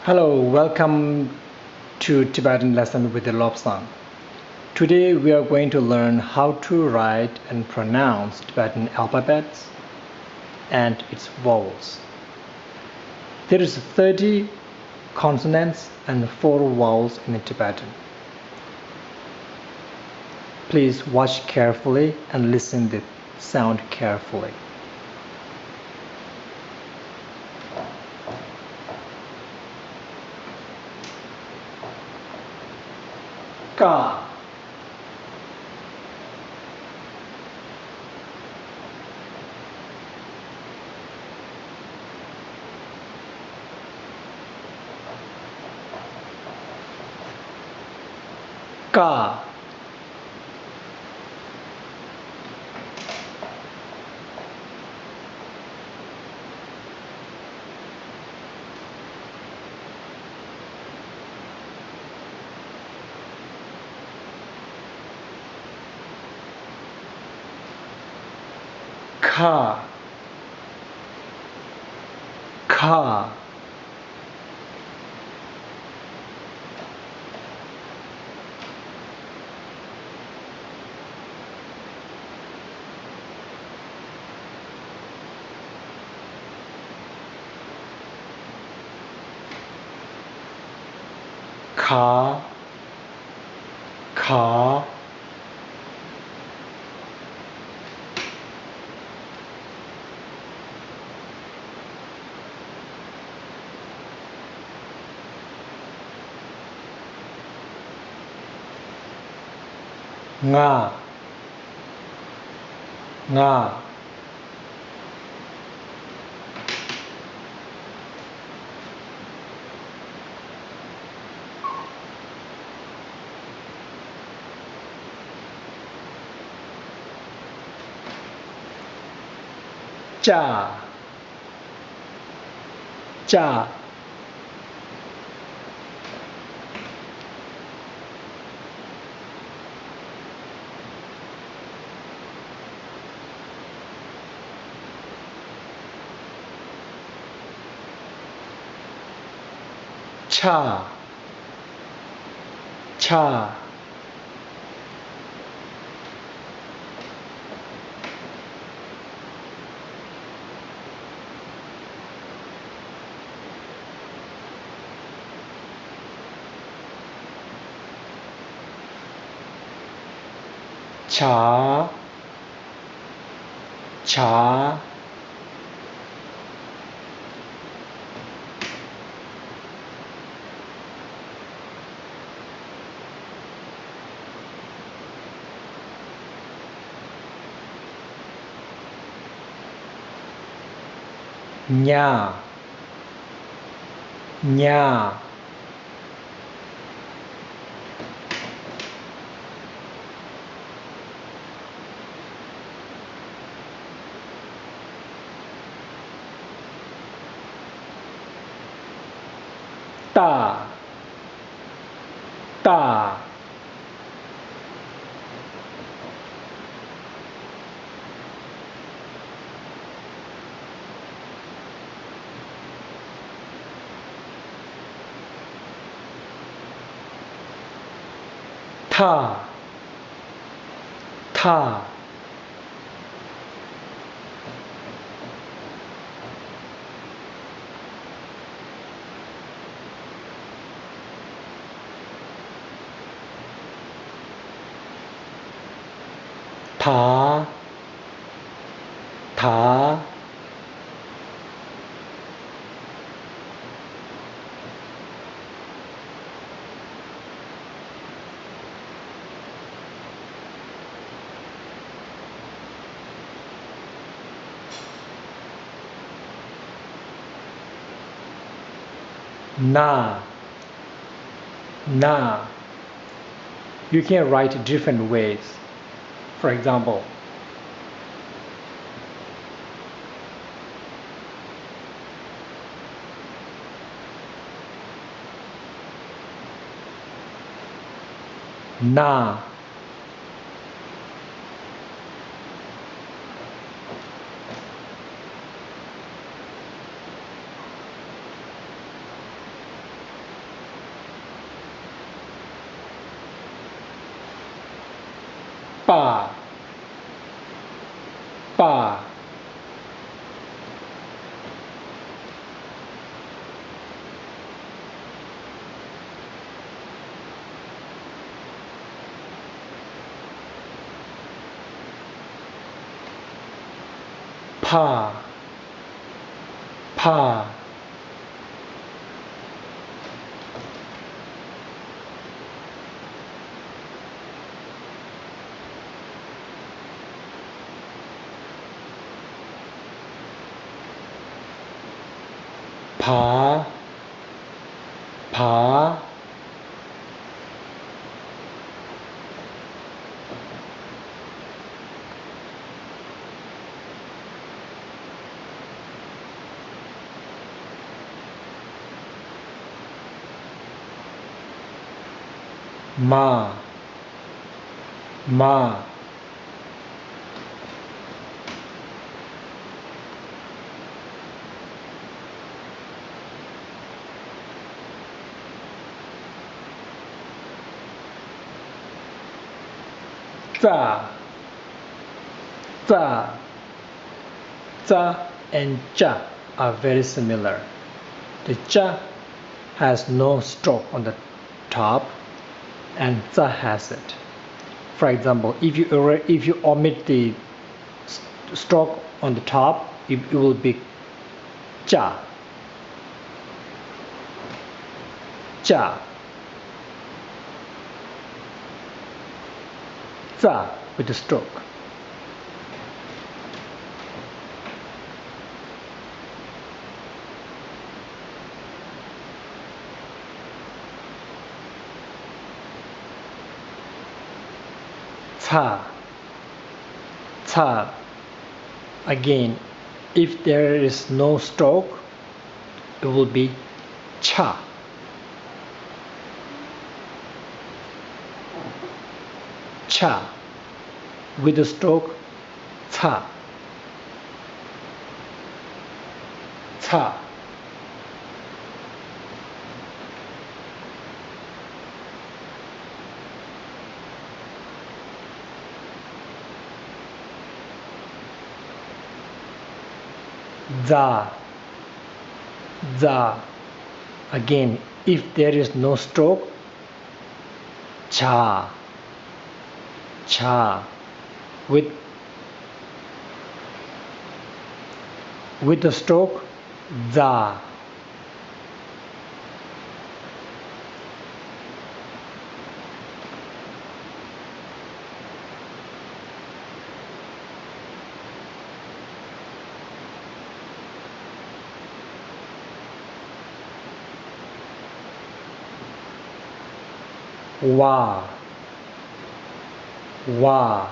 Hello, welcome to Tibetan lesson with the Lobsang. Today we are going to learn how to write and pronounce Tibetan alphabets and its vowels. There is 30 consonants and 4 vowels in Tibetan. Please watch carefully and listen the sound carefully. Ka, ka, ka, ka, ka, ka, nga, nga, cha, cha, cha, cha, cha, cha, nya, nya, ta, ta, ta, ta, ta, ta, na, na. You can write different ways. For example, na, pa, pa, pa, pa, ma, ma, za, za, za and ja are very similar. The ja has no stroke on the top and za has it. For example, if you omit the stroke on the top, it will be ja, ja, za with the stroke. Ca, ca. Again, if there is no stroke, it will be cha, cha. With the stroke, ca, ca. Za, za. Again, if there is no stroke, cha, cha. With the stroke, za. Wa, wa.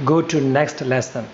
Go to next lesson.